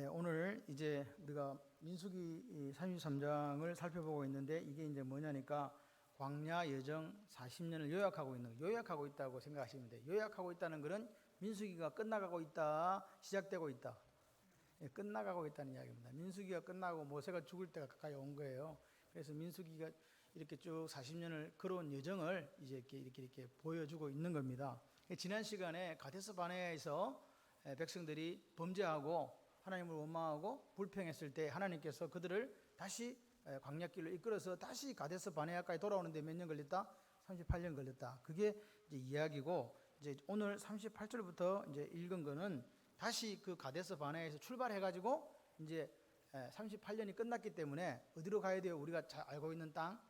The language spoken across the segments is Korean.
네, 오늘 이제 우리가 민수기 33장을 살펴보고 있는데 이게 이제 뭐냐니까 광야 여정 40년을 요약하고 있다고 생각하시면 돼요. 요약하고 있다는 것은 민수기가 끝나가고 있다, 시작되고 있다. 끝나가고 있다는 이야기입니다. 민수기가 끝나고 모세가 죽을 때가 가까이 온 거예요. 그래서 민수기가 이렇게 쭉 40년을 걸어온 여정을 이제 이렇게 보여주고 있는 겁니다. 지난 시간에 가데스 바네아에서 백성들이 범죄하고 하나님을 원망하고 불평했을 때 하나님께서 그들을 다시 광야길로 이끌어서 다시 가데스 바네아까지 돌아오는데 몇 년 걸렸다? 38년 걸렸다. 그게 이제 이야기고, 이제 오늘 38절부터 이제 읽은 거는 다시 그 가데스 바네아에서 출발해가지고 이제 38년이 끝났기 때문에 어디로 가야 돼요? 우리가 잘 알고 있는 땅,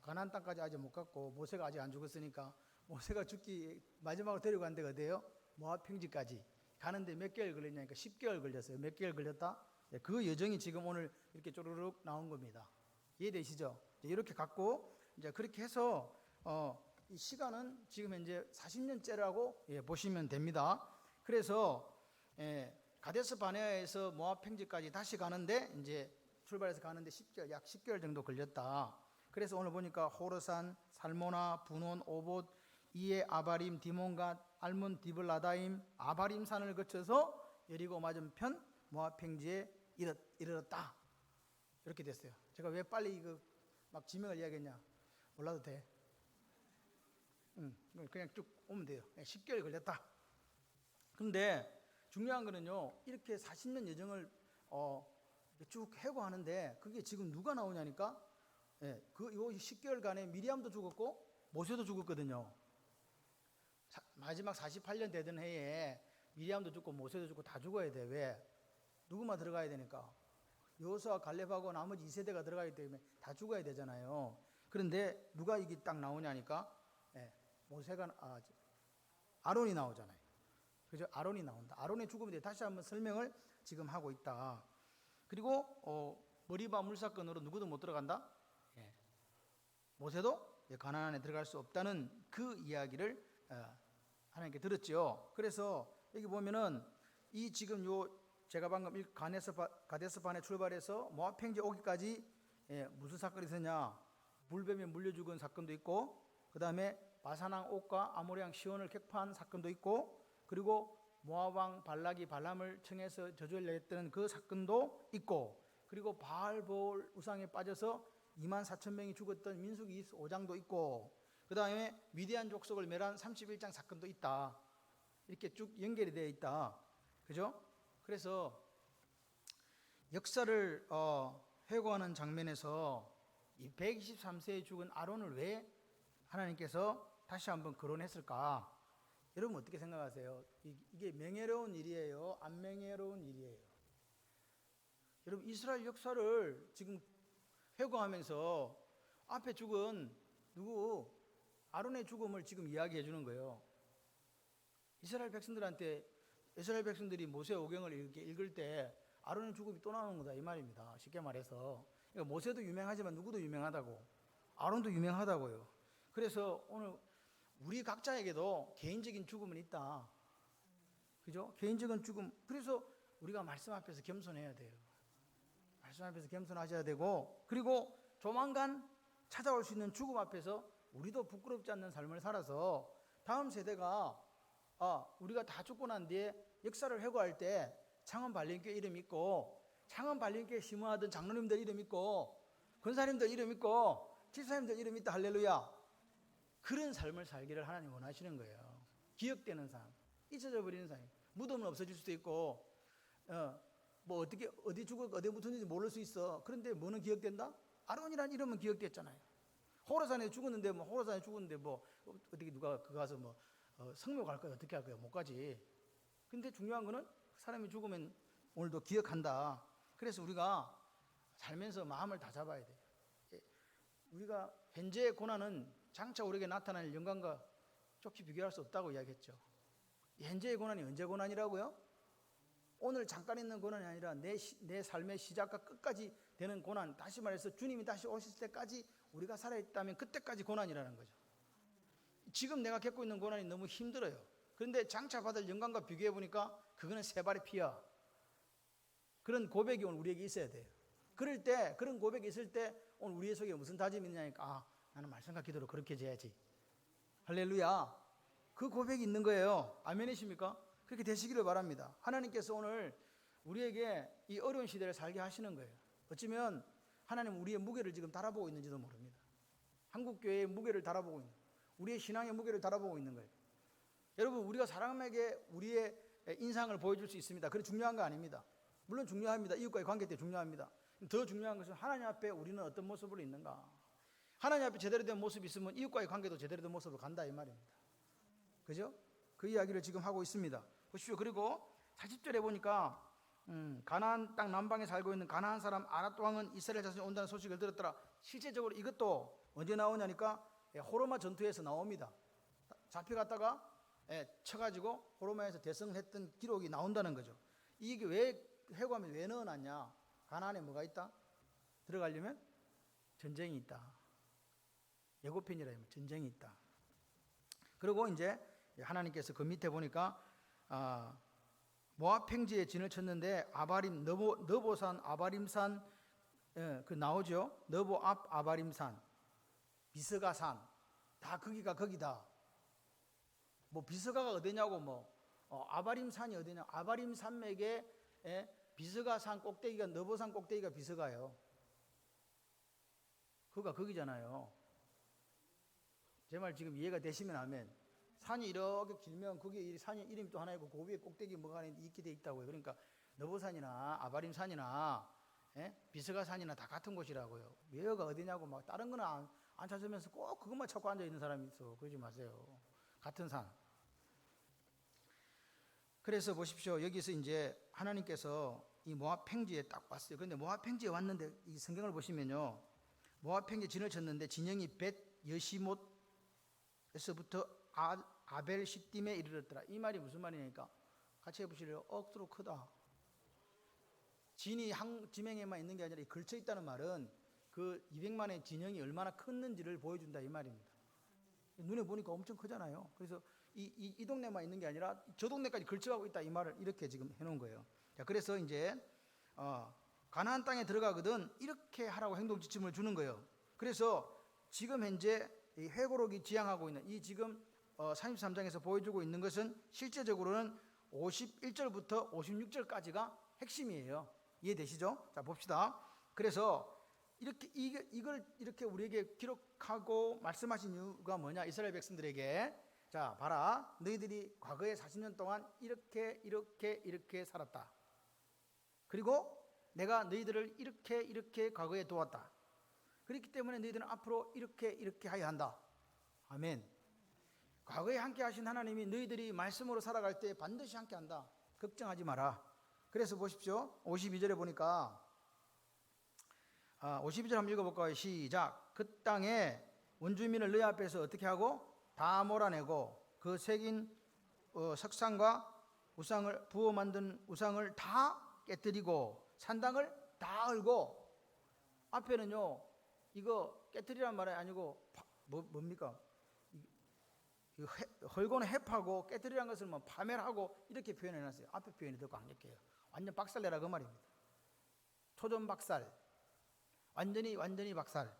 가나안 땅까지 아직 못 갔고 모세가 아직 안 죽었으니까 모세가 죽기 마지막으로 데려간 데가 어디예요? 모압 평지까지 가는데 몇 개월 걸렸냐니까 10개월 걸렸어요. 몇 개월 걸렸다? 그 여정이 지금 오늘 이렇게 쪼르륵 나온 겁니다. 이해되시죠? 이렇게 갖고 이제 그렇게 해서 이 시간은 지금 현재 40년째라고 보시면 됩니다. 그래서 가데스 바네아에서 모압 평지까지 다시 가는데 이제 출발해서 가는데 10개월, 약 10개월 정도 걸렸다. 그래서 오늘 보니까 호르산, 살모나, 분온, 오봇, 이에 아바림, 디몬갓, 알몬, 디블라다임, 아바림 산을 거쳐서 여리고 맞은편 모압 평지에 이르렀다. 이렇게 됐어요. 제가 왜 빨리 이거 막 지명을 이야기했냐? 몰라도 돼. 그냥 쭉 오면 돼요. 10개월 걸렸다. 근데 중요한 거는요, 이렇게 40년 여정을 쭉 해고하는데 그게 지금 누가 나오냐니까, 그 10개월간에 미리암도 죽었고 모세도 죽었거든요. 마지막 48년 되던 해에 미리암도 죽고 모세도 죽고 다 죽어야 돼. 왜? 누구만 들어가야 되니까. 여호수아, 갈렙하고 나머지 2세대가 들어가기 때문에 다 죽어야 되잖아요. 그런데 누가 이게 딱 나오냐니까, 모세가 아론이 나오잖아요. 그죠? 아론이 나온다. 아론의 죽음에 대해 다시 한번 설명을 지금 하고 있다. 그리고 머리바 물사건으로 누구도 못 들어간다. 모세도 가나안에 들어갈 수 없다는 그 이야기를 하나님께 들었죠. 그래서 여기 보면은 이 지금 제가 방금 가데스 바네 출발해서 모압 평지 오기까지 무슨 사건이 있었냐? 물뱀에 물려 죽은 사건도 있고, 그 다음에 바산왕 옥과 아모리왕 시온을 격파한 사건도 있고, 그리고 모압 왕 발락이 발람을 청해서 저주를 냈던 그 사건도 있고, 그리고 바알볼 우상에 빠져서 24,000명이 죽었던 민수기 25장도 있고, 그 다음에 미디안 족속을 멸한 31장 사건도 있다. 이렇게 쭉 연결이 되어 있다. 그죠? 그래서 역사를 회고하는 장면에서 이 123세에 죽은 아론을 왜 하나님께서 다시 한번 거론했을까? 여러분 어떻게 생각하세요? 이게 명예로운 일이에요? 안 명예로운 일이에요? 여러분 이스라엘 역사를 지금 회고하면서 앞에 죽은 아론의 죽음을 지금 이야기해 주는 거예요. 이스라엘 백성들이 모세 오경을 이렇게 읽을 때 아론의 죽음이 또 나오는 거다 이 말입니다. 쉽게 말해서. 그러니까 모세도 유명하지만 누구도 유명하다고, 아론도 유명하다고요. 그래서 오늘 우리 각자에게도 개인적인 죽음은 있다. 그죠? 개인적인 죽음. 그래서 우리가 말씀 앞에서 겸손해야 돼요. 말씀 앞에서 겸손하셔야 되고, 그리고 조만간 찾아올 수 있는 죽음 앞에서 우리도 부끄럽지 않는 삶을 살아서 다음 세대가 우리가 다 죽고 난 뒤에 역사를 회고할 때 창원 발림교회 이름 있고, 창원 발림교회 심호하던 장로님들 이름 있고, 권사님들 이름 있고, 집사님들 이름 있다. 할렐루야. 그런 삶을 살기를 하나님 원하시는 거예요. 기억되는 삶, 잊혀져 버리는 삶. 무덤은 없어질 수도 있고, 뭐 어디 죽었고 어디 묻었는지 모를 수 있어. 그런데 뭐는 기억된다? 아론이라는 이름은 기억됐잖아요. 호라산에 죽었는데 어떻게 누가 그 가서 성묘 갈 거야? 어떻게 할 거야? 못 가지. 근데 중요한 거는 사람이 죽으면 오늘도 기억한다. 그래서 우리가 살면서 마음을 다 잡아야 돼. 우리가 현재의 고난은 장차 우리에게 나타날 영광과 좋게 비교할 수 없다고 이야기했죠. 현재의 고난이 언제 고난이라고요? 오늘 잠깐 있는 고난이 아니라 내 삶의 시작과 끝까지 되는 고난, 다시 말해서 주님이 다시 오실 때까지 우리가 살아있다면 그때까지 고난이라는 거죠. 지금 내가 겪고 있는 고난이 너무 힘들어요. 그런데 장차 받을 영광과 비교해 보니까 그거는 세 발의 피야. 그런 고백이 오늘 우리에게 있어야 돼요. 그럴 때, 그런 고백이 있을 때 오늘 우리의 속에 무슨 다짐이 있느냐니까, 아, 나는 말씀과 기도로 그렇게 해야지. 할렐루야. 그 고백이 있는 거예요. 아멘이십니까? 그렇게 되시기를 바랍니다. 하나님께서 오늘 우리에게 이 어려운 시대를 살게 하시는 거예요. 어쩌면 하나님 우리의 무게를 지금 달아보고 있는지도 모릅니다. 한국교회의 무게를 달아보고 있는, 우리의 신앙의 무게를 달아보고 있는 거예요. 여러분, 우리가 사람에게 우리의 인상을 보여줄 수 있습니다. 그게 중요한 거 아닙니다. 물론 중요합니다. 이웃과의 관계 때 중요합니다. 더 중요한 것은 하나님 앞에 우리는 어떤 모습으로 있는가. 하나님 앞에 제대로 된 모습이 있으면 이웃과의 관계도 제대로 된 모습으로 간다 이 말입니다. 그죠? 그 이야기를 지금 하고 있습니다. 보십시오. 그리고 40절에 보니까 가나안 땅 남방에 살고 있는 가나안 사람 아랏 왕은 이스라엘 자손이 온다는 소식을 들었더라. 실제적으로 이것도 언제 나오냐니까 호르마 전투에서 나옵니다. 잡혀갔다가 쳐가지고 호르마에서 대성했던 기록이 나온다는 거죠. 이게 왜 회고하면 왜 넣어놨냐? 가나안에 뭐가 있다? 들어가려면 전쟁이 있다. 예고편이라 하면 전쟁이 있다. 그리고 이제 하나님께서 그 밑에 보니까 모압 평지에 진을 쳤는데 아바림 너보산 아바림산 그 나오죠. 너보 앞 아바림산 비스가산 다 거기가 거기다. 뭐 비스가가 어디냐고 뭐 아바림산이 어디냐? 아바림 산맥에 비스가산 꼭대기가 너보산 꼭대기가 비스가요. 그가 거기잖아요. 제 말 지금 이해가 되시면 아멘. 산이 이렇게 길면 거기에 산이 이름이 또 하나 있고 그 위에 꼭대기 뭐가 하나 있게 돼 있다고요. 그러니까 너보산이나 아바림산이나 비스가산이나 다 같은 곳이라고요. 여기가 어디냐고 막 다른 거는 안 찾으면서 꼭 그것만 찾고 앉아 있는 사람이 있어. 그러지 마세요. 같은 산. 그래서 보십시오. 여기서 이제 하나님께서 이 모압 평지에 딱 왔어요. 그런데 모압 평지에 왔는데 이 성경을 보시면요. 모압 평지에 진을 쳤는데 진영이 벳 여시못에서부터 아벨 시딤에 이르렀더라. 이 말이 무슨 말이냐니까 같이 해보실래요? 억수로 크다. 진이 한 지명에만 있는 게 아니라 걸쳐 있다는 말은 그 200만의 진영이 얼마나 컸는지를 보여준다 이 말입니다. 눈에 보니까 엄청 크잖아요. 그래서 이 동네만 있는 게 아니라 저 동네까지 걸쳐가고 있다 이 말을 이렇게 지금 해놓은 거예요. 자, 그래서 이제 가나안 땅에 들어가거든 이렇게 하라고 행동 지침을 주는 거예요. 그래서 지금 현재 이 회고록이 지향하고 있는 이 지금 33장에서 보여주고 있는 것은 실제적으로는 51절부터 56절까지가 핵심이에요. 이해되시죠? 자, 봅시다. 그래서 이걸 이렇게 우리에게 기록하고 말씀하신 이유가 뭐냐? 이스라엘 백성들에게 자, 봐라. 너희들이 과거에 40년 동안 이렇게 살았다. 그리고 내가 너희들을 이렇게 과거에 도왔다. 그렇기 때문에 너희들은 앞으로 이렇게 하여야 한다. 아멘. 과거에 함께 하신 하나님이 너희들이 말씀으로 살아갈 때 반드시 함께 한다. 걱정하지 마라. 그래서 보십시오. 52절에 보니까 52절 한번 읽어볼까요? 시작. 그 땅에 원주민을 너희 앞에서 어떻게 하고? 다 몰아내고 그 새긴 석상과 우상을 부어 만든 우상을 다 깨뜨리고 산당을 다 헐고 앞에는요 이거 깨뜨리란 말이 아니고 뭡니까? 헐고는 해파고 깨뜨리란 것을 뭐 파멸하고 이렇게 표현해놨어요. 앞에 표현이 더 강력해요. 완전 박살내라 그 말입니다. 초전 박살, 완전히 박살.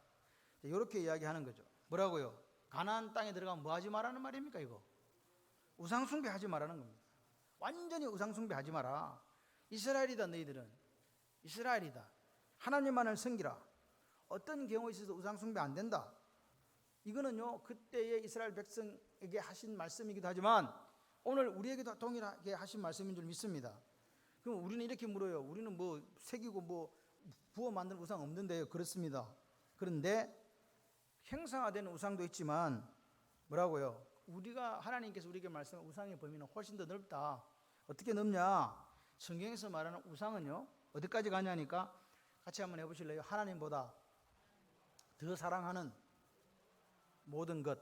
이렇게 이야기하는 거죠. 뭐라고요? 가나안 땅에 들어가면 뭐 하지 말라는 말입니까 이거? 우상 숭배하지 말라는 겁니다. 완전히 우상 숭배하지 마라. 이스라엘이다 너희들은. 이스라엘이다. 하나님만을 섬기라. 어떤 경우에 있어서 우상 숭배 안 된다. 이거는요 그때의 이스라엘 백성에게 하신 말씀이기도 하지만 오늘 우리에게도 동일하게 하신 말씀인 줄 믿습니다. 그럼 우리는 이렇게 물어요. 우리는 뭐 새기고 뭐 부어 만든 우상 없는데요. 그렇습니다. 그런데 형상화된 우상도 있지만 뭐라고요? 우리가 하나님께서 우리에게 말씀한 우상의 범위는 훨씬 더 넓다. 어떻게 넓냐? 성경에서 말하는 우상은요 어디까지 가냐니까 같이 한번 해보실래요? 하나님보다 더 사랑하는 모든 것,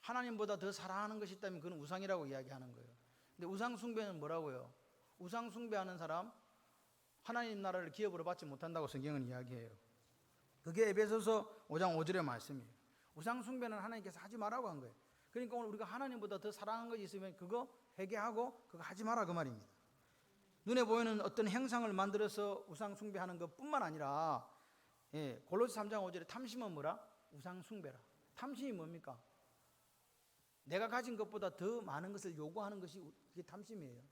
하나님보다 더 사랑하는 것이 있다면 그건 우상이라고 이야기하는 거예요. 근데 우상 숭배는 뭐라고요? 우상 숭배하는 사람 하나님 나라를 기업으로 받지 못한다고 성경은 이야기해요. 그게 에베소서 5장 5절의 말씀이에요. 우상 숭배는 하나님께서 하지 말라고 한 거예요. 그러니까 오늘 우리가 하나님보다 더 사랑하는 것이 있으면 그거 회개하고 그거 하지 마라 그 말입니다. 눈에 보이는 어떤 형상을 만들어서 우상 숭배하는 것뿐만 아니라 골로새 3장 5절에 탐심은 뭐라? 우상 숭배라. 탐심이 뭡니까? 내가 가진 것보다 더 많은 것을 요구하는 것이 그게 탐심이에요.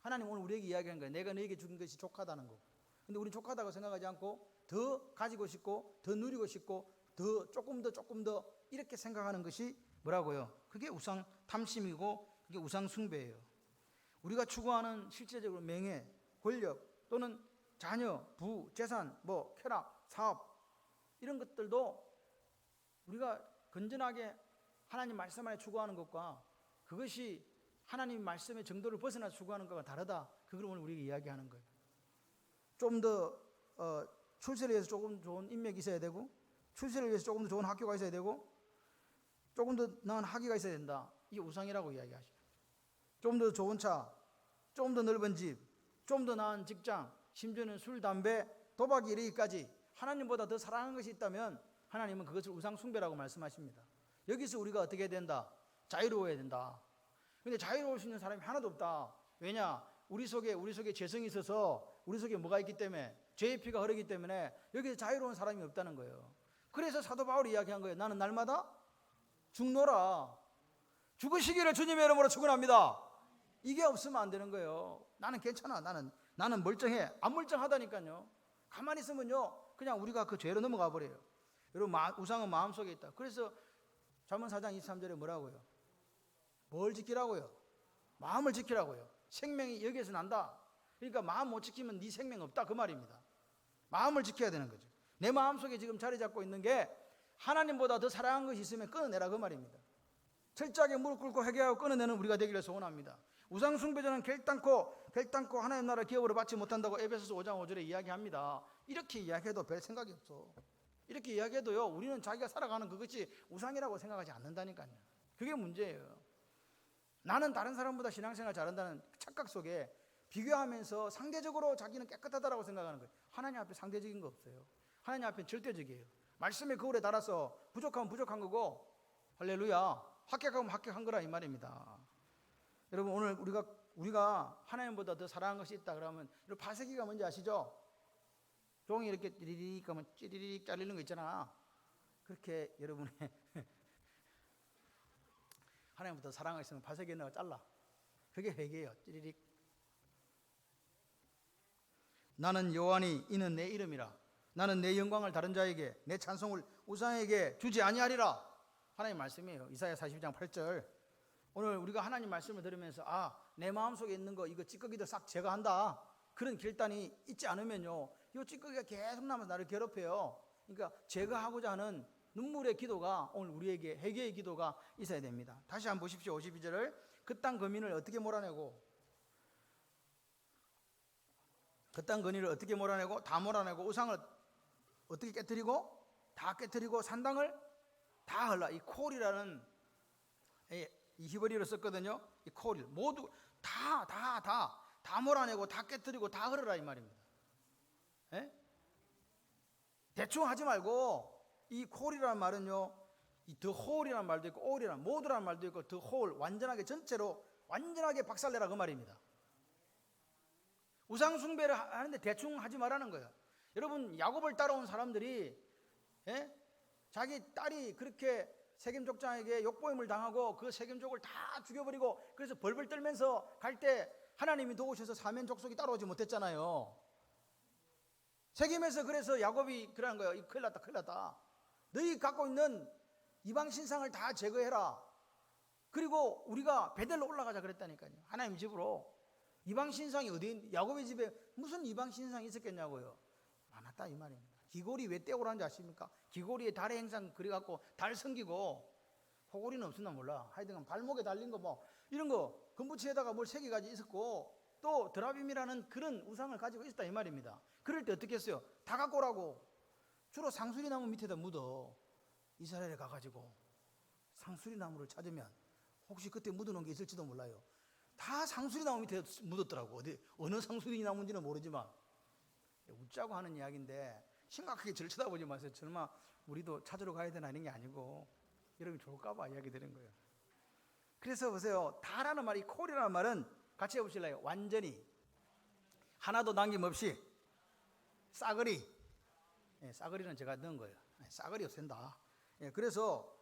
하나님 오늘 우리에게 이야기하는 거예요. 내가 너에게 준 것이 족하다는 거. 근데 우리는 족하다고 생각하지 않고 더 가지고 싶고 더 누리고 싶고 더 조금 더 이렇게 생각하는 것이 뭐라고요? 그게 우상 탐심이고 그게 우상 숭배예요. 우리가 추구하는 실제적으로 명예, 권력 또는 자녀, 부, 재산, 쾌락, 사업 이런 것들도 우리가 건전하게 하나님 말씀 안에 추구하는 것과 그것이 하나님 말씀의 정도를 벗어나 추구하는 것과 다르다. 그걸 오늘 우리에게 이야기하는 거예요. 좀 더 출세를 위해서 조금 좋은 인맥이 있어야 되고 출세를 위해서 조금 더 좋은 학교가 있어야 되고 조금 더 나은 학위가 있어야 된다. 이게 우상이라고 이야기하죠. 좀 더 좋은 차, 좀 더 넓은 집, 좀 더 나은 직장, 심지어는 술, 담배, 도박이 이르기까지 하나님보다 더 사랑하는 것이 있다면 하나님은 그것을 우상 숭배라고 말씀하십니다. 여기서 우리가 어떻게 해야 된다? 자유로워야 된다. 근데 자유로울 수 있는 사람이 하나도 없다. 왜냐? 우리 속에 죄성이 있어서 우리 속에 뭐가 있기 때문에 죄의 피가 흐르기 때문에 여기서 자유로운 사람이 없다는 거예요. 그래서 사도 바울이 이야기한 거예요. 나는 날마다 죽노라. 죽으시기를 주님의 이름으로 축원합니다. 이게 없으면 안 되는 거예요. 나는 괜찮아. 나는 멀쩡해. 안 멀쩡하다니까요. 가만히 있으면요 그냥 우리가 그 죄로 넘어가 버려요. 여러분 우상은 마음속에 있다. 그래서 잠언 4장 23절에 뭐라고요? 뭘 지키라고요? 마음을 지키라고요. 생명이 여기에서 난다. 그러니까 마음 못 지키면 네 생명 없다 그 말입니다. 마음을 지켜야 되는 거죠. 내 마음속에 지금 자리 잡고 있는 게 하나님보다 더 사랑하는 것이 있으면 끊어내라 그 말입니다. 철저하게 무릎 꿇고 회개하고 끊어내는 우리가 되기를 소원합니다. 우상 숭배자는 결단코 하나님 나라 기업으로 받지 못한다고 에베소서 5장 5절에 이야기합니다. 이렇게 이야기해도 별 생각이 없어. 이렇게 이야기해도요 우리는 자기가 살아가는 그것이 우상이라고 생각하지 않는다니까요. 그게 문제예요. 나는 다른 사람보다 신앙생활 잘한다는 착각 속에 비교하면서 상대적으로 자기는 깨끗하다고 생각하는 거예요. 하나님 앞에 상대적인 거 없어요. 하나님 앞에 절대적이에요. 말씀의 거울에 달아서 부족하면 부족한 거고 할렐루야 합격하면 합격한 거라 이 말입니다. 여러분 오늘 우리가 하나님보다 더 사랑하는 것이 있다 그러면 여러분 파쇄기가 뭔지 아시죠? 종이 이렇게 찌리릭 하면 찌리릭 잘리는 거 있잖아. 그렇게 여러분의 하나님보다 사랑하고 있으면 파쇄기 넣어 잘라. 그게 회개예요. 찌리릭. 나는 여호와니 이는 내 이름이라. 나는 내 영광을 다른 자에게 내 찬송을 우상에게 주지 아니하리라. 하나님 말씀이에요. 이사야 42장 8절. 오늘 우리가 하나님 말씀을 들으면서 내 마음속에 있는 거 이거 찌꺼기들 싹 제거한다. 그런 결단이 있지 않으면요. 이 찌꺼기가 계속 남아서 나를 괴롭혀요. 그러니까 제거하고자 하는 눈물의 기도가 오늘 우리에게 회개의 기도가 있어야 됩니다. 다시 한번 보십시오. 52절을 그 땅 거민을 어떻게 몰아내고 그 땅 거민을 어떻게 몰아내고 다 몰아내고 우상을 어떻게 깨뜨리고 다 깨뜨리고 산당을 다 헐라. 이 콜이라는 이 히브리어로 썼거든요. 이 콜 모두 다 몰아내고 다 깨뜨리고 다 헐어라 이 말입니다. 에? 대충 하지 말고 이 콜이라는 말은요, 이 the whole이라는 말도 있고 all이라는 모두라는 말도 있고 the whole 완전하게 전체로 완전하게 박살내라 그 말입니다. 우상 숭배를 하는데 대충 하지 말라는 거예요. 여러분 야곱을 따라온 사람들이 자기 딸이 그렇게 세겜족장에게 욕보임을 당하고 그 세겜족을 다 죽여버리고 그래서 벌벌 떨면서 갈 때 하나님이 도우셔서 사면 족속이 따라오지 못했잖아요. 세겜에서 그래서 야곱이 그러는 거예요. 큰일 났다. 너희 갖고 있는 이방 신상을 다 제거해라. 그리고 우리가 베델로 올라가자 그랬다니까요. 하나님 집으로. 이방 신상이 어디 야곱의 집에 무슨 이방 신상이 있었겠냐고요. 많았다 이 말입니다. 기골이 왜 떼오라는 줄 아십니까? 기골이에 달의 행상 그려갖고 달 섬기고 호골이는 없었나 몰라. 하여튼 발목에 달린 거 이런 거 금부치에다가 뭘 3개까지 있었고 또 드라빔이라는 그런 우상을 가지고 있었다 이 말입니다. 그럴 때 어떻게 했어요? 다 갖고 오라고. 주로 상수리 나무 밑에다 묻어. 이스라엘에 가가지고 상수리 나무를 찾으면 혹시 그때 묻어놓은 게 있을지도 몰라요. 다 상수리 나무 밑에 묻었더라고. 어느 상수리 나무인지는 모르지만 웃자고 하는 이야기인데 심각하게 저를 쳐다보지 마세요. 설마 우리도 찾으러 가야 되나 이런 게 아니고 여러분이 좋을까봐 이야기 드린 거예요. 그래서 보세요. 다라는 말이 콜이라는 말은 같이 해보실래요? 완전히 하나도 남김없이 싸그리. 싸그리는 제가 넣은 거예요. 싸그리 없앤다. 그래서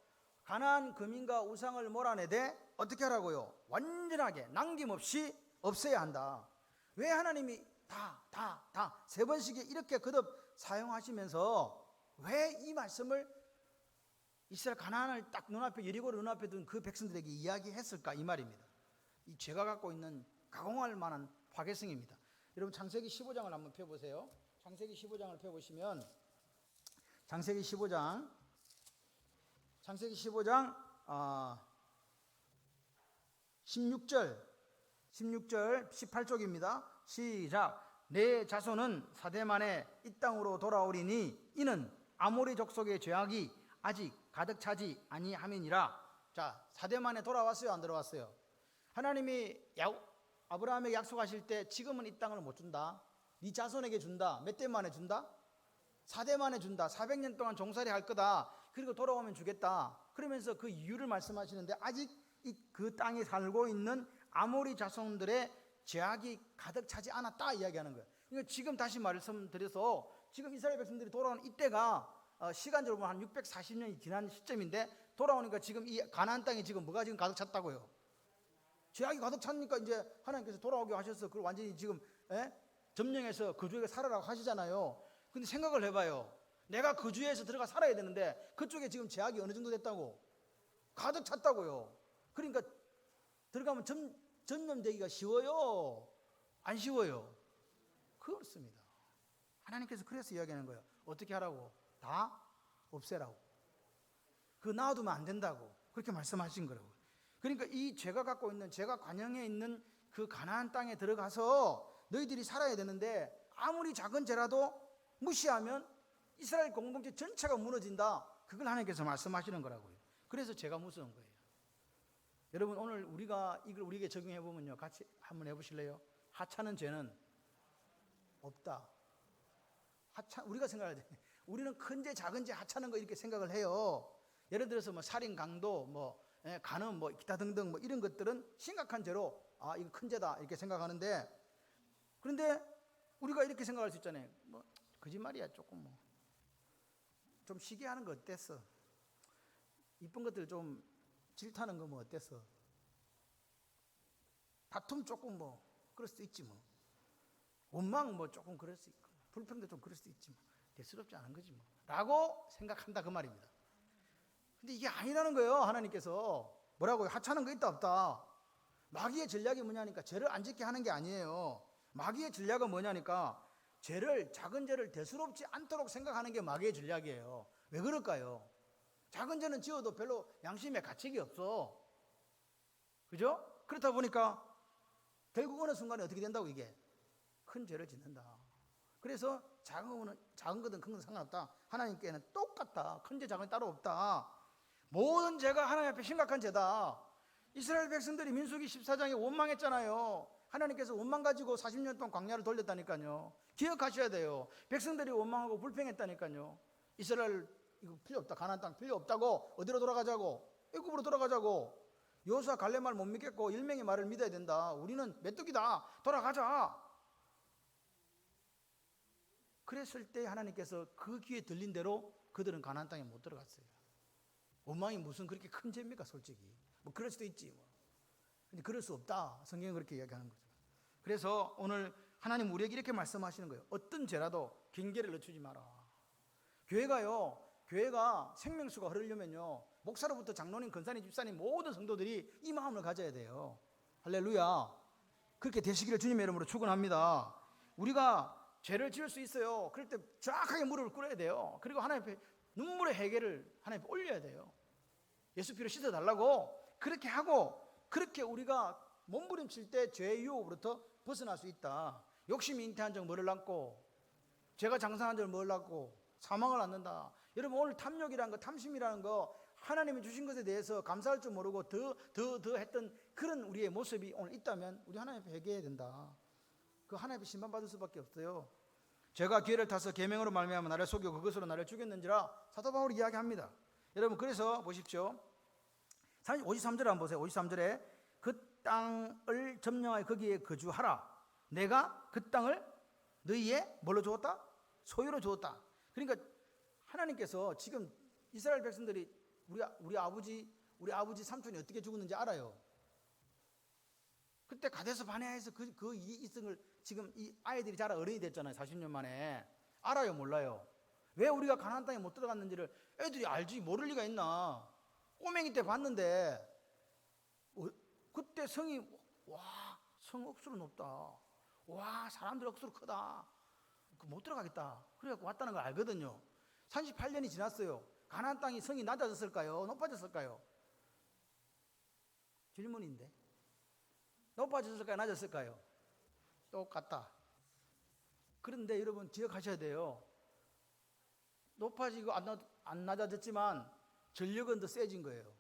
가나안 금인과 우상을 몰아내되 어떻게 하라고요? 완전하게 남김없이 없애야 한다. 왜 하나님이 다 세 번씩에 이렇게 거듭 사용하시면서 왜 이 말씀을 이스라엘 가나안을 딱 눈앞에, 여리고를 눈앞에 둔 그 백성들에게 이야기했을까, 이 말입니다. 이 죄가 갖고 있는 가공할 만한 파괴성입니다. 여러분 창세기 15장을 한번 펴보세요. 창세기 15장을 펴보시면 창세기 15장 16절 18쪽입니다. 시작. 내 자손은 사대만에 이 땅으로 돌아오리니 이는 아모리 족속의 죄악이 아직 가득 차지 아니함이니라. 자, 사대만에 돌아왔어요, 안 돌아왔어요? 하나님이 아브라함에게 약속하실 때 지금은 이 땅을 못 준다, 네 자손에게 준다. 몇 대 만에 준다? 4대 만에 준다. 400년 동안 종살이 할 거다. 그리고 돌아오면 주겠다. 그러면서 그 이유를 말씀하시는데 아직 그 땅에 살고 있는 아모리 자손들의 죄악이 가득 차지 않았다 이야기하는 거예요. 그러니까 지금 다시 말씀드려서 지금 이스라엘 백성들이 돌아오는 이때가 시간적으로 보면 한 640년이 지난 시점인데 돌아오니까 지금 이 가나안 땅에 지금 뭐가 지금 가득 찼다고요? 죄악이 가득 찼으니까 이제 하나님께서 돌아오게 하셔서 그걸 완전히 지금 점령해서 그 주에 살아라고 하시잖아요. 근데 생각을 해봐요. 내가 그 주에서 들어가 살아야 되는데 그쪽에 지금 죄악이 어느 정도 됐다고? 가득 찼다고요. 그러니까 들어가면 전염되기가 쉬워요? 안 쉬워요? 그렇습니다. 하나님께서 그래서 이야기하는 거예요. 어떻게 하라고? 다 없애라고. 그거 놔두면 안 된다고 그렇게 말씀하신 거라고. 그러니까 이 죄가 갖고 있는, 죄가 관영해 있는 그 가나안 땅에 들어가서 너희들이 살아야 되는데 아무리 작은 죄라도 무시하면 이스라엘 공동체 전체가 무너진다. 그걸 하나님께서 말씀하시는 거라고요. 그래서 죄가 무서운 거예요. 여러분 오늘 우리가 이걸 우리에게 적용해 보면요, 같이 한번 해보실래요? 하찮은 죄는 없다. 우리가 생각할 때 우리는 큰 죄, 작은 죄, 하찮은 거 이렇게 생각을 해요. 예를 들어서 뭐 살인, 강도, 간음, 기타 등등 이런 것들은 심각한 죄로 이거 큰 죄다 이렇게 생각하는데, 그런데 우리가 이렇게 생각할 수 있잖아요. 거짓말이야, 조금 좀 시기 하는 거 어땠어? 이쁜 것들 좀 질타하는 거 어땠어? 다툼 조금 그럴 수도 있지 원망 조금 그럴 수 있고, 불평도 좀 그럴 수도 있지 대수롭지 않은 거지 라고 생각한다 그 말입니다. 근데 이게 아니라는 거예요. 하나님께서 뭐라고요? 하찮은 거 있다 없다. 마귀의 전략이 뭐냐니까 죄를 안 짓게 하는 게 아니에요. 마귀의 전략은 뭐냐니까 작은 죄를 대수롭지 않도록 생각하는 게 마귀의 전략이에요. 왜 그럴까요? 작은 죄는 지어도 별로 양심에 가책이 없어. 그죠? 그렇다 보니까 결국 어느 순간에 어떻게 된다고? 이게 큰 죄를 짓는다. 그래서 작은 거든 큰 거든 상관없다. 하나님께는 똑같다. 큰 죄, 작은 죄 따로 없다. 모든 죄가 하나님 앞에 심각한 죄다. 이스라엘 백성들이 민수기 14장에 원망했잖아요. 하나님께서 원망 가지고 40년 동안 광야를 돌렸다니까요. 기억하셔야 돼요. 백성들이 원망하고 불평했다니까요. 이스라엘 이거 필요 없다. 가나안 땅 필요 없다고. 어디로 돌아가자고? 애굽으로 돌아가자고. 여호수아 갈렙 말 못 믿겠고 일명의 말을 믿어야 된다. 우리는 메뚜기다. 돌아가자. 그랬을 때 하나님께서 그 귀에 들린 대로 그들은 가나안 땅에 못 들어갔어요. 원망이 무슨 그렇게 큰 죄입니까? 솔직히 그럴 수도 있지 근데 그럴 수 없다. 성경은 그렇게 이야기하는 거죠. 그래서 오늘 하나님 우리에게 이렇게 말씀하시는 거예요. 어떤 죄라도 경계를 늦추지 마라. 교회가 생명수가 흐르려면요, 목사로부터 장로님, 권사님, 집사님 모든 성도들이 이 마음을 가져야 돼요. 할렐루야. 그렇게 되시기를 주님의 이름으로 축원합니다. 우리가 죄를 지을 수 있어요. 그럴 때 정확하게 무릎을 꿇어야 돼요. 그리고 하나님 앞에 눈물의 회개를 하나님 앞에 올려야 돼요. 예수 피로 씻어달라고 그렇게 하고, 그렇게 우리가 몸부림칠 때 죄의 유혹으로부터 벗어날 수 있다. 욕심이 잉태한 적 뭐를 낳고, 죄가 장사한 적 뭐를 낳고 사망을 낳는다. 여러분 오늘 탐욕이라는 거, 탐심이라는 거, 하나님이 주신 것에 대해서 감사할 줄 모르고 더 했던 그런 우리의 모습이 오늘 있다면 우리 하나님 앞에 회개해야 된다. 그 하나님 앞에 심판받을 수밖에 없어요. 죄가 기회를 타서 계명으로 말미암아 나를 속여 그것으로 나를 죽였는지라 사도 바울이 이야기합니다. 여러분 그래서 보십시오. 53절에 한번 보세요. 53절에 그 땅을 점령하여 거기에 거주하라. 내가 그 땅을 너희의 뭘로 주었다? 소유로 주었다. 그러니까 하나님께서 지금 이스라엘 백성들이 우리 아버지 삼촌이 어떻게 죽었는지 알아요. 그때 가데스 바네아에서 그 이승을 지금 이 아이들이 자라 어른이 됐잖아요. 40년 만에. 알아요, 몰라요? 왜 우리가 가나안 땅에 못 들어갔는지를 애들이 알지 모를 리가 있나. 꼬맹이 때 봤는데 그때 성이 성 억수로 높다. 와, 사람들 억수로 크다. 못 들어가겠다. 그래갖고 왔다는 걸 알거든요. 38년이 지났어요. 가나안 땅이 성이 낮아졌을까요? 높아졌을까요? 질문인데. 높아졌을까요? 낮았을까요? 똑같다. 그런데 여러분 기억하셔야 돼요. 높아지고 안 낮아졌지만 전력은 더 세진 거예요.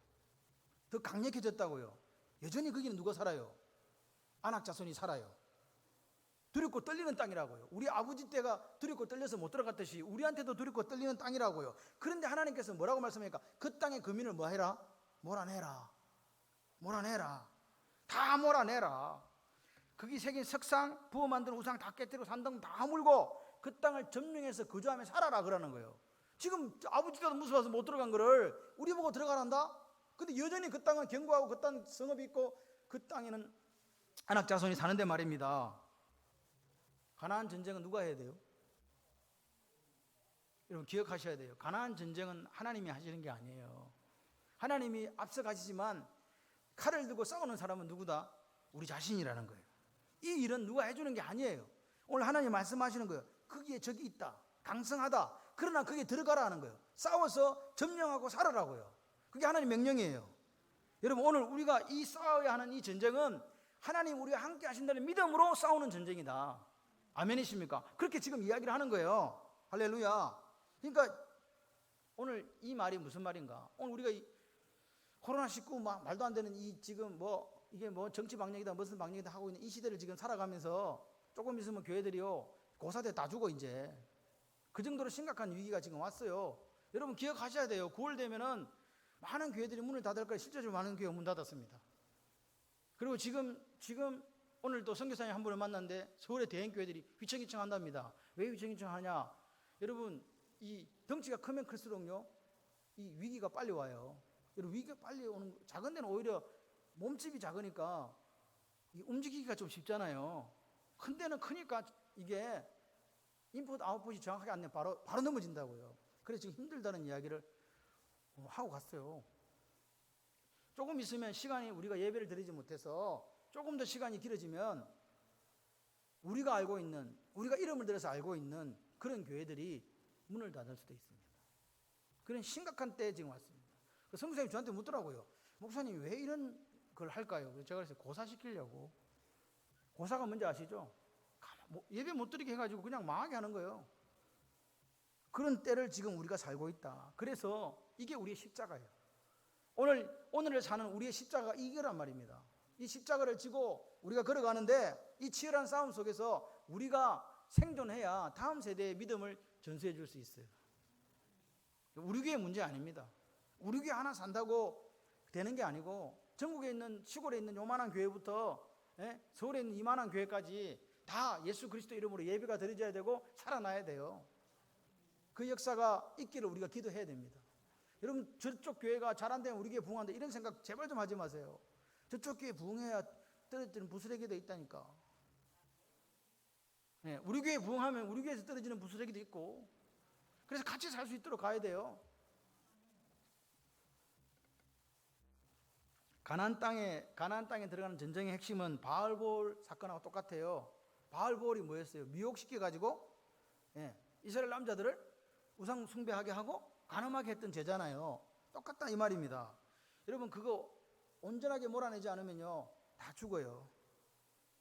더 강력해졌다고요. 여전히 거기는 누가 살아요? 안악 자손이 살아요. 두렵고 떨리는 땅이라고요. 우리 아버지 때가 두렵고 떨려서 못 들어갔듯이 우리한테도 두렵고 떨리는 땅이라고요. 그런데 하나님께서 뭐라고 말씀하니까 그 땅의 거민을 뭐 해라? 몰아내라. 다 몰아내라. 거기 새긴 석상, 부어 만든 우상 다 깨뜨리고 산등 다 물고 그 땅을 점령해서 거주하며 살아라 그러는 거예요. 지금 아버지 때도 무서워서 못 들어간 거를 우리 보고 들어가란다? 근데 여전히 그 땅은 견고하고 그 땅 성읍이 있고 그 땅에는 안악 자손이 사는데 말입니다. 가나안 전쟁은 누가 해야 돼요? 여러분 기억하셔야 돼요. 가나안 전쟁은 하나님이 하시는 게 아니에요. 하나님이 앞서 가시지만 칼을 들고 싸우는 사람은 누구다? 우리 자신이라는 거예요. 이 일은 누가 해주는 게 아니에요. 오늘 하나님 말씀하시는 거예요. 거기에 적이 있다. 강성하다. 그러나 거기에 들어가라 하는 거예요. 싸워서 점령하고 살아라고요. 그게 하나님 명령이에요. 여러분 오늘 우리가 이 싸워야 하는 이 전쟁은 하나님 우리와 함께 하신다는 믿음으로 싸우는 전쟁이다. 아멘이십니까? 그렇게 지금 이야기를 하는 거예요. 할렐루야. 그러니까 오늘 이 말이 무슨 말인가? 오늘 우리가 이 코로나19 말도 안 되는 이 지금 이게 정치 방역이다 무슨 방역이다 하고 있는 이 시대를 지금 살아가면서 조금 있으면 교회들이요 고사대 다 죽어 이제. 그 정도로 심각한 위기가 지금 왔어요. 여러분 기억하셔야 돼요. 9월 되면은 많은 교회들이 문을 닫을 거예요. 실제로 많은 교회가 문 닫았습니다. 그리고 지금 오늘 또 선교사님 한 분을 만났는데 서울의 대형교회들이 휘청휘청 한답니다. 왜 휘청휘청 하냐? 여러분 이 덩치가 크면 클수록요 이 위기가 빨리 와요. 여러분 위기가 빨리 오는 작은 데는 오히려 몸집이 작으니까 움직이기가 좀 쉽잖아요. 큰 데는 크니까 이게 인풋 아웃풋이 정확하게 안 되면 바로 넘어진다고요. 그래서 지금 힘들다는 이야기를 하고 갔어요. 조금 있으면 시간이 우리가 예배를 드리지 못해서 조금 더 시간이 길어지면 우리가 이름을 들어서 알고 있는 그런 교회들이 문을 닫을 수도 있습니다. 그런 심각한 때에 지금 왔습니다. 선교사님이 저한테 묻더라고요. 목사님 왜 이런 걸 할까요? 제가 그래서 고사시키려고. 고사가 뭔지 아시죠? 예배 못 드리게 해가지고 그냥 망하게 하는 거예요. 그런 때를 지금 우리가 살고 있다. 그래서 이게 우리의 십자가예요. 오늘을 사는 우리의 십자가가 이거란 말입니다. 이 십자가를 지고 우리가 걸어가는데 이 치열한 싸움 속에서 우리가 생존해야 다음 세대의 믿음을 전수해 줄 수 있어요. 우리 교회 문제 아닙니다. 우리 교회 하나 산다고 되는 게 아니고 전국에 있는 시골에 있는 요만한 교회부터 서울에 있는 이만한 교회까지 다 예수 그리스도 이름으로 예배가 드려져야 되고 살아나야 돼요. 그 역사가 있기를 우리가 기도해야 됩니다. 여러분 저쪽 교회가 잘 안 되면 우리 교회 부흥한다 이런 생각 제발 좀 하지 마세요. 저쪽 교회 부흥해야 떨어지는 부스러기도 있다니까. 우리 교회 부흥하면 우리 교회에서 떨어지는 부스러기도 있고 그래서 같이 살 수 있도록 가야 돼요. 가나안 땅에 들어가는 전쟁의 핵심은 바알볼 사건하고 똑같아요. 바알볼이 뭐였어요? 미혹시켜가지고 이스라엘 남자들을 우상 숭배하게 하고 간음하게 했던 죄잖아요. 똑같다 이 말입니다. 여러분 그거 온전하게 몰아내지 않으면요 다 죽어요.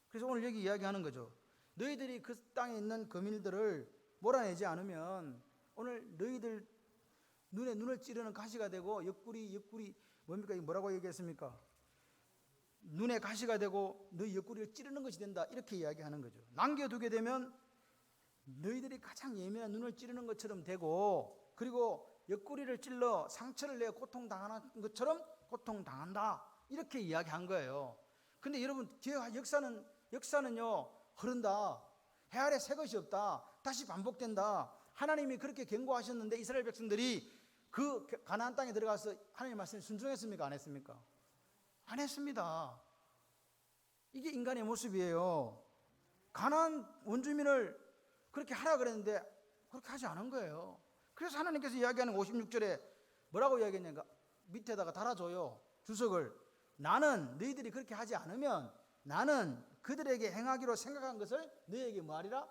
그래서 오늘 여기 이야기하는 거죠. 너희들이 그 땅에 있는 거민들을 몰아내지 않으면 오늘 너희들 눈에 눈을 찌르는 가시가 되고 옆구리 뭡니까? 뭐라고 얘기했습니까? 눈에 가시가 되고 너희 옆구리를 찌르는 것이 된다 이렇게 이야기하는 거죠. 남겨두게 되면 너희들이 가장 예민한 눈을 찌르는 것처럼 되고 그리고 옆구리를 찔러 상처를 내어 고통당하는 것처럼 고통당한다 이렇게 이야기한 거예요. 근데 여러분 역사는요 흐른다. 해 아래 새 것이 없다. 다시 반복된다. 하나님이 그렇게 경고하셨는데 이스라엘 백성들이 그 가나안 땅에 들어가서 하나님 말씀에 순종했습니까? 안 했습니까? 안 했습니다. 이게 인간의 모습이에요. 가나안 원주민을 그렇게 하라 그랬는데 그렇게 하지 않은 거예요. 그래서 하나님께서 이야기하는 56절에 뭐라고 이야기했냐면 밑에다가 달아줘요. 주석을. 나는 너희들이 그렇게 하지 않으면 나는 그들에게 행하기로 생각한 것을 너희에게 뭐하리라?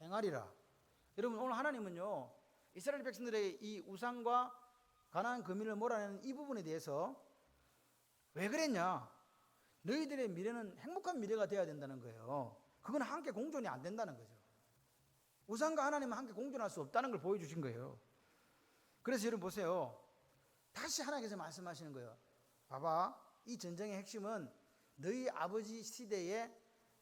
행하리라. 여러분, 오늘 하나님은요 이스라엘 백성들의 이 우상과 가나안 거민을 몰아내는 이 부분에 대해서 왜 그랬냐? 너희들의 미래는 행복한 미래가 되어야 된다는 거예요. 그건 함께 공존이 안 된다는 거죠. 우상과 하나님은 함께 공존할 수 없다는 걸 보여주신 거예요. 그래서 여러분 보세요. 다시 하나님께서 말씀하시는 거예요. 봐봐, 이 전쟁의 핵심은 너희 아버지 시대에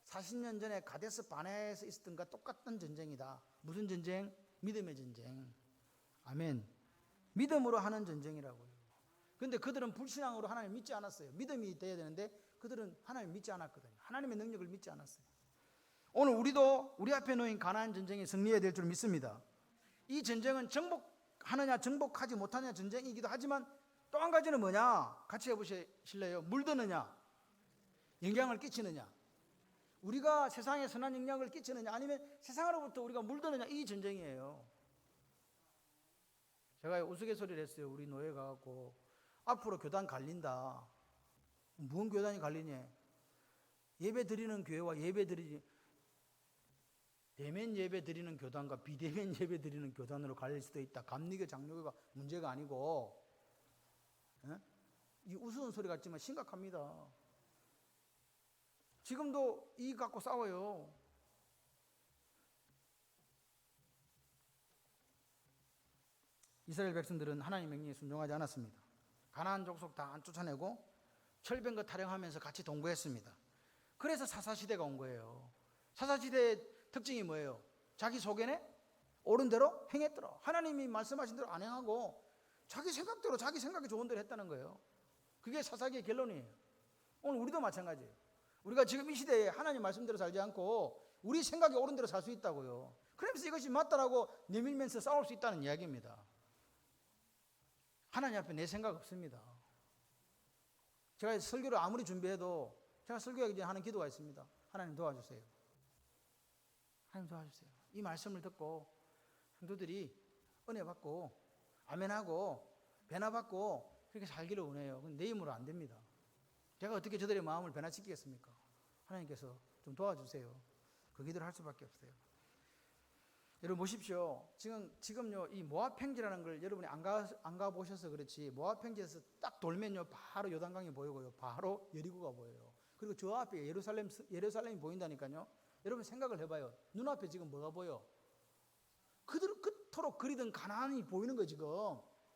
40년 전에 가데스 바네아에서 있었던 것과 똑같은 전쟁이다. 무슨 전쟁? 믿음의 전쟁. 아멘. 믿음으로 하는 전쟁이라고요. 그런데 그들은 불신앙으로 하나님을 믿지 않았어요. 믿음이 돼야 되는데 그들은 하나님을 믿지 않았거든요. 하나님의 능력을 믿지 않았어요. 오늘 우리도 우리 앞에 놓인 가나안 전쟁에 승리해야 될 줄 믿습니다. 이 전쟁은 정복하느냐 정복하지 못하느냐 전쟁이기도 하지만 또 한 가지는 뭐냐? 같이 해보실래요? 물드느냐? 영향을 끼치느냐? 우리가 세상에 선한 영향을 끼치느냐? 아니면 세상으로부터 우리가 물드느냐? 이 전쟁이에요. 제가 우스갯소리를 했어요. 우리 노예가 갖고 앞으로 교단 갈린다. 무슨 교단이 갈리냐? 예배 드리는 교회와 대면 예배 드리는 교단과 비대면 예배 드리는 교단으로 갈릴 수도 있다. 감리교 장로교가 문제가 아니고, 이 우스운 소리 같지만 심각합니다. 지금도 이 갖고 싸워요. 이스라엘 백성들은 하나님 명령에 순종하지 않았습니다. 가나안 족속 다 안 쫓아내고 철병거 타령하면서 같이 동거했습니다. 그래서 사사시대가 온 거예요. 사사시대의 특징이 뭐예요? 자기 속에는 옳은 대로 행했더라. 하나님이 말씀하신 대로 안 행하고 자기 생각대로 자기 생각이 좋은 대로 했다는 거예요. 그게 사사기의 결론이에요. 오늘 우리도 마찬가지예요. 우리가 지금 이 시대에 하나님 말씀대로 살지 않고 우리 생각이 옳은 대로 살 수 있다고요. 그러면서 이것이 맞다라고 내밀면서 싸울 수 있다는 이야기입니다. 하나님 앞에 내 생각 없습니다. 제가 설교를 아무리 준비해도 제가 설교하기 전에 하는 기도가 있습니다. 하나님 도와주세요. 하나님 도와주세요. 이 말씀을 듣고 성도들이 은혜 받고 아멘하고 변화받고 그렇게 살기를 원해요. 근데 내 힘으로 안 됩니다. 제가 어떻게 저들의 마음을 변화시키겠습니까? 하나님께서 좀 도와주세요. 그 기도를 할 수밖에 없어요. 여러분 보십시오. 지금요 이 모압 평지라는 걸 여러분이 안 가보셔서 그렇지, 모압 평지에서 딱 돌면요 바로 요단강이 보이고요, 바로 여리고가 보여요. 그리고 저 앞에 예루살렘이 보인다니까요. 여러분 생각을 해봐요. 눈앞에 지금 뭐가 보여? 그들 그토록 그리던 가나안이 보이는 거예요 지금.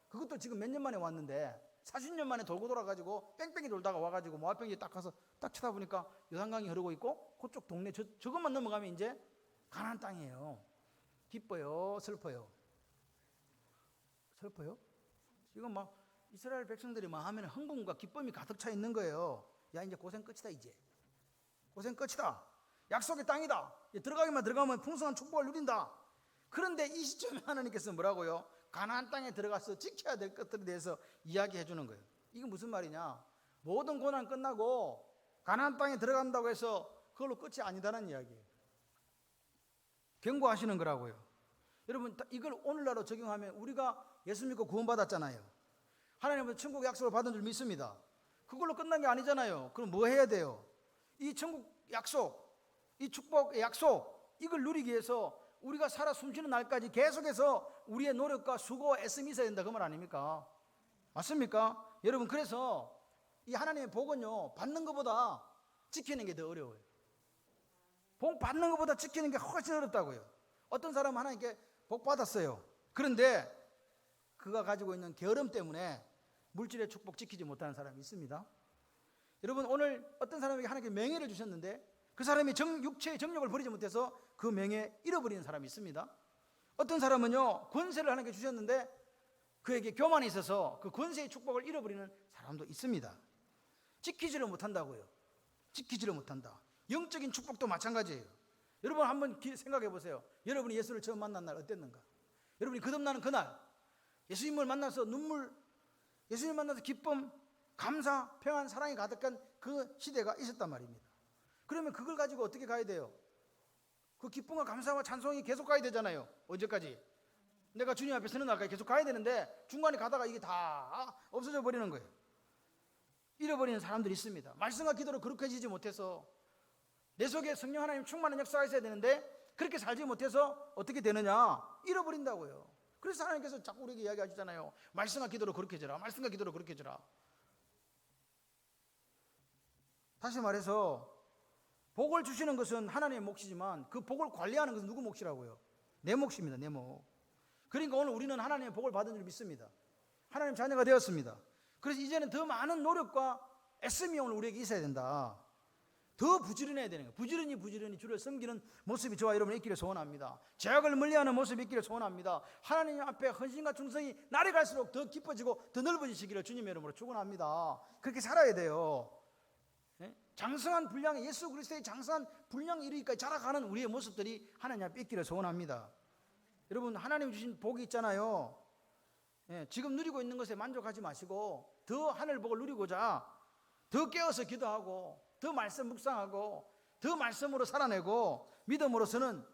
그것도 지금 몇 년 만에 왔는데 40년 만에 돌고 돌아가지고 뺑뺑이 돌다가 와가지고 모압 평지에 딱 가서 딱 쳐다보니까 요단강이 흐르고 있고 그쪽 동네 저것만 넘어가면 이제 가나안 땅이에요. 기뻐요? 슬퍼요? 슬퍼요? 지금 막 이스라엘 백성들이 막 하면 흥분과 기쁨이 가득 차 있는 거예요. 야 이제 고생 끝이다. 이제 고생 끝이다. 약속의 땅이다. 들어가기만 들어가면 풍성한 축복을 누린다. 그런데 이 시점에 하나님께서 뭐라고요? 가나안 땅에 들어가서 지켜야 될 것들에 대해서 이야기해 주는 거예요. 이게 무슨 말이냐? 모든 고난 끝나고 가나안 땅에 들어간다고 해서 그걸로 끝이 아니다는 이야기예요. 경고하시는 거라고요. 여러분 이걸 오늘날로 적용하면 우리가 예수 믿고 구원받았잖아요. 하나님은 천국 약속을 받은 줄 믿습니다. 그걸로 끝난 게 아니잖아요. 그럼 뭐 해야 돼요? 이 천국 약속, 이 축복의 약속, 이걸 누리기 위해서 우리가 살아 숨쉬는 날까지 계속해서 우리의 노력과 수고와 애씀이 있어야 된다, 그 말 아닙니까? 맞습니까? 여러분 그래서 이 하나님의 복은요 받는 것보다 지키는 게 더 어려워요. 복 받는 것보다 지키는 게 훨씬 어렵다고요. 어떤 사람은 하나님께 복 받았어요. 그런데 그가 가지고 있는 게으름 때문에 물질의 축복 지키지 못하는 사람이 있습니다. 여러분 오늘 어떤 사람에게 하나님께 명예를 주셨는데 그 사람이 육체의 정욕을 버리지 못해서 그 명예 잃어버리는 사람이 있습니다. 어떤 사람은요 권세를 하나님께 주셨는데 그에게 교만이 있어서 그 권세의 축복을 잃어버리는 사람도 있습니다. 지키지를 못한다고요. 지키지를 못한다. 영적인 축복도 마찬가지예요. 여러분 한번 생각해 보세요. 여러분이 예수를 처음 만난 날 어땠는가? 여러분이 거듭나는 그날 예수님을 만나서 눈물, 예수님을 만나서 기쁨, 감사, 평안, 사랑이 가득한 그 시대가 있었단 말입니다. 그러면 그걸 가지고 어떻게 가야 돼요? 그 기쁨과 감사와 찬송이 계속 가야 되잖아요. 언제까지? 내가 주님 앞에 서는 날까지 계속 가야 되는데 중간에 가다가 이게 다 없어져 버리는 거예요. 잃어버리는 사람들이 있습니다. 말씀과 기도로 거룩해지지 못해서 내 속에 성령 하나님 충만한 역사가 있어야 되는데 그렇게 살지 못해서 어떻게 되느냐? 잃어버린다고요. 그래서 하나님께서 자꾸 우리에게 이야기하시잖아요. 말씀과 기도로 거룩해져라. 말씀과 기도로 거룩해져라. 다시 말해서 복을 주시는 것은 하나님의 몫이지만 그 복을 관리하는 것은 누구 몫이라고요? 내 몫입니다. 내 몫. 그러니까 오늘 우리는 하나님의 복을 받은 줄 믿습니다. 하나님 자녀가 되었습니다. 그래서 이제는 더 많은 노력과 애씀이 오늘 우리에게 있어야 된다. 더 부지런해야 되는 거예요. 부지런히 주를 섬기는 모습이 저와 여러분이 있기를 소원합니다. 죄악을 멀리하는 모습이 있기를 소원합니다. 하나님 앞에 헌신과 충성이 날이 갈수록 더 깊어지고 더 넓어지시기를 주님의 이름으로 축원합니다. 그렇게 살아야 돼요. 장성한 분량의 예수 그리스도의 장성한 분량에 이르기까지 자라가는 우리의 모습들이 하나님 앞에 있기를 소원합니다. 여러분 하나님 주신 복이 있잖아요. 지금 누리고 있는 것에 만족하지 마시고 더 하늘 복을 누리고자 더 깨어서 기도하고 더 말씀 묵상하고 더 말씀으로 살아내고 믿음으로서는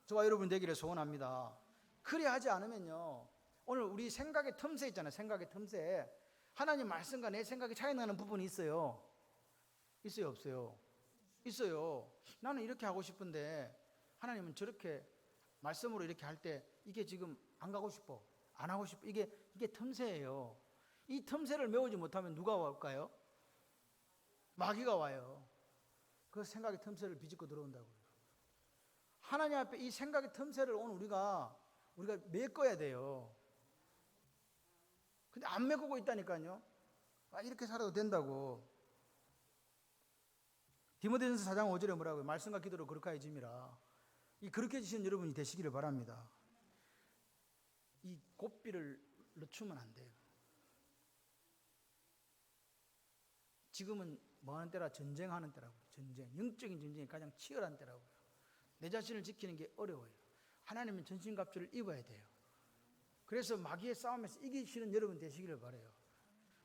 저와 여러분 되기를 소원합니다. 그리 하지 않으면요 오늘 우리 생각의 틈새 있잖아요. 생각의 틈새 하나님 말씀과 내 생각이 차이 나는 부분이 있어요. 있어요 없어요? 있어요. 나는 이렇게 하고 싶은데 하나님은 저렇게 말씀으로 이렇게 할 때 이게 지금 안 가고 싶어 안 하고 싶어 이게 틈새예요. 이 틈새를 메우지 못하면 누가 올까요? 마귀가 와요. 그 생각의 틈새를 비집고 들어온다고요. 하나님 앞에 이 생각의 틈새를 오늘 우리가 메꿔야 돼요. 근데 안 메꾸고 있다니까요. 이렇게 살아도 된다고. 디모데전서 4장 5절에 뭐라고요? 말씀과 기도로 거룩하여짐이라. 이 거룩해지신 여러분이 되시기를 바랍니다. 이 고삐를 늦추면 안 돼요. 지금은 뭐하는 때라? 전쟁하는 때라고요. 전쟁, 영적인 전쟁이 가장 치열한 때라고요. 내 자신을 지키는 게 어려워요. 하나님은 전신갑주를 입어야 돼요. 그래서 마귀의 싸움에서 이기시는 여러분 되시기를 바라요.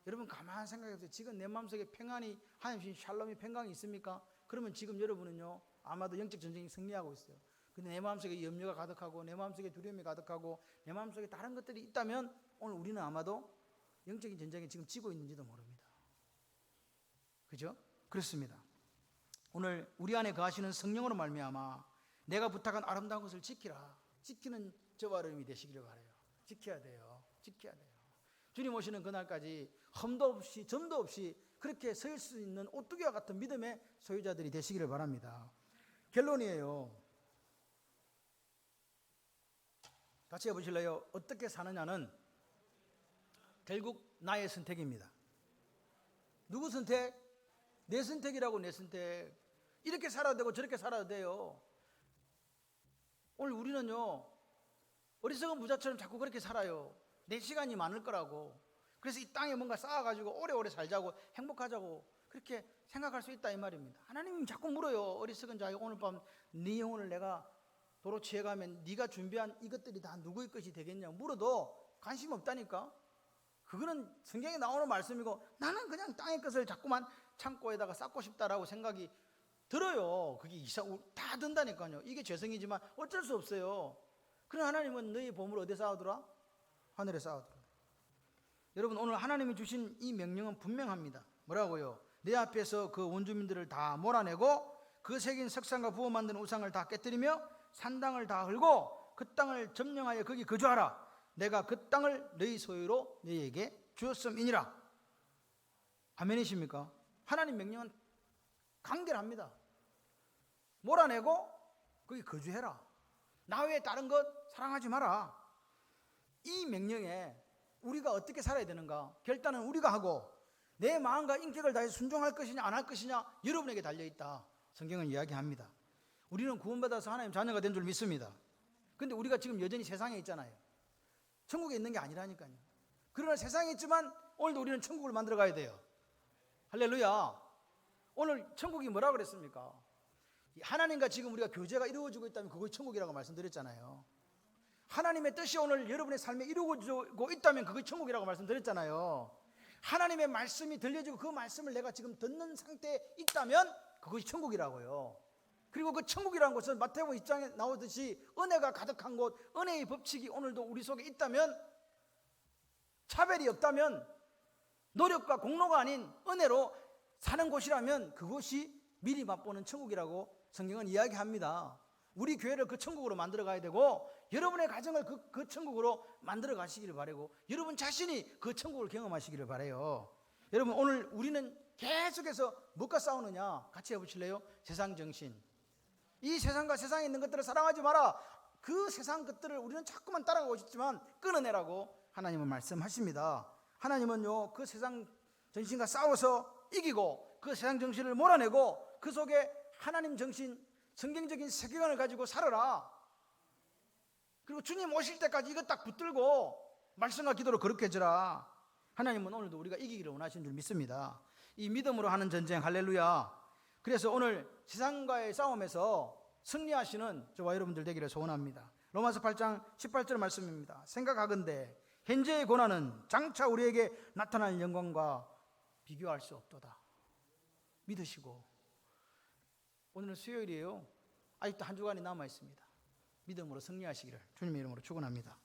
여러분 가만히 생각해보세요. 지금 내 마음속에 평안이 하나님 주신 샬롬이 평강이 있습니까? 그러면 지금 여러분은요 아마도 영적 전쟁이 승리하고 있어요. 근데 내 마음속에 염려가 가득하고 내 마음속에 두려움이 가득하고 내 마음속에 다른 것들이 있다면 오늘 우리는 아마도 영적인 전쟁에 지금 지고 있는지도 모릅니다. 그죠? 그렇습니다. 오늘 우리 안에 거하시는 성령으로 말미암아 내가 부탁한 아름다운 것을 지키라. 지키는 저와 여러분이 되시기를 바라요. 지켜야 돼요. 지켜야 돼요. 주님 오시는 그날까지 흠도 없이 점도 없이 그렇게 설 수 있는 오뚜기와 같은 믿음의 소유자들이 되시기를 바랍니다. 결론이에요. 같이 해보실래요? 어떻게 사느냐는 결국 나의 선택입니다. 누구 선택? 내 선택이라고. 내 선택. 이렇게 살아도 되고 저렇게 살아도 돼요. 오늘 우리는요 어리석은 부자처럼 자꾸 그렇게 살아요. 내 시간이 많을 거라고. 그래서 이 땅에 뭔가 쌓아가지고 오래오래 살자고 행복하자고 그렇게 생각할 수 있다 이 말입니다. 하나님이 자꾸 물어요. 어리석은 자여 오늘 밤 네 영혼을 내가 도로 취해가면 네가 준비한 이것들이 다 누구의 것이 되겠냐고 물어도 관심 없다니까. 그거는 성경에 나오는 말씀이고 나는 그냥 땅의 것을 자꾸만 창고에다가 쌓고 싶다라고 생각이 들어요. 그게 다 든다니까요. 이게 죄성이지만 어쩔 수 없어요. 그러나 하나님은 너희 보물을 어디에 쌓아두라? 하늘에 쌓아두라. 여러분 오늘 하나님이 주신 이 명령은 분명합니다. 뭐라고요? 내 앞에서 그 원주민들을 다 몰아내고 그 새긴 석상과 부어 만든 우상을 다 깨뜨리며 산당을 다 헐고 그 땅을 점령하여 거기 거주하라. 내가 그 땅을 너희 소유로 너희에게 주었음이니라. 아멘이십니까? 하나님 명령은 강렬합니다. 몰아내고 거기 거주해라. 나 외에 다른 것 사랑하지 마라. 이 명령에 우리가 어떻게 살아야 되는가? 결단은 우리가 하고 내 마음과 인격을 다해 순종할 것이냐 안 할 것이냐 여러분에게 달려있다. 성경은 이야기합니다. 우리는 구원받아서 하나님 자녀가 된 줄 믿습니다. 그런데 우리가 지금 여전히 세상에 있잖아요. 천국에 있는 게 아니라니까요. 그러나 세상에 있지만 오늘도 우리는 천국을 만들어 가야 돼요. 할렐루야. 오늘 천국이 뭐라 그랬습니까? 하나님과 지금 우리가 교제가 이루어지고 있다면 그것이 천국이라고 말씀드렸잖아요. 하나님의 뜻이 오늘 여러분의 삶에 이루어지고 있다면 그것이 천국이라고 말씀드렸잖아요. 하나님의 말씀이 들려지고 그 말씀을 내가 지금 듣는 상태에 있다면 그것이 천국이라고요. 그리고 그 천국이라는 것은 마태복음 1장에 나오듯이 은혜가 가득한 곳, 은혜의 법칙이 오늘도 우리 속에 있다면, 차별이 없다면, 노력과 공로가 아닌 은혜로 사는 곳이라면 그것이 미리 맛보는 천국이라고 성경은 이야기합니다. 우리 교회를 그 천국으로 만들어 가야 되고, 여러분의 가정을 그 천국으로 만들어 가시기를 바라고, 여러분 자신이 그 천국을 경험하시기를 바라요. 여러분, 오늘 우리는 계속해서 무엇과 싸우느냐? 같이 해보실래요? 세상 정신. 이 세상과 세상에 있는 것들을 사랑하지 마라. 그 세상 것들을 우리는 자꾸만 따라가고 싶지만 끊어내라고 하나님은 말씀하십니다. 하나님은요, 그 세상 정신과 싸워서 이기고 그 세상 정신을 몰아내고 그 속에 하나님 정신, 성경적인 세계관을 가지고 살아라. 그리고 주님 오실 때까지 이거 딱 붙들고 말씀과 기도로 거룩해져라. 하나님은 오늘도 우리가 이기기를 원하시는 줄 믿습니다. 이 믿음으로 하는 전쟁, 할렐루야. 그래서 오늘 세상과의 싸움에서 승리하시는 저와 여러분들 되기를 소원합니다. 로마서 8장 18절 말씀입니다. 생각하건대 현재의 고난은 장차 우리에게 나타날 영광과 비교할 수 없도다. 믿으시고, 오늘은 수요일이에요. 아직도 한 주간이 남아 있습니다. 믿음으로 승리하시기를 주님의 이름으로 축원합니다.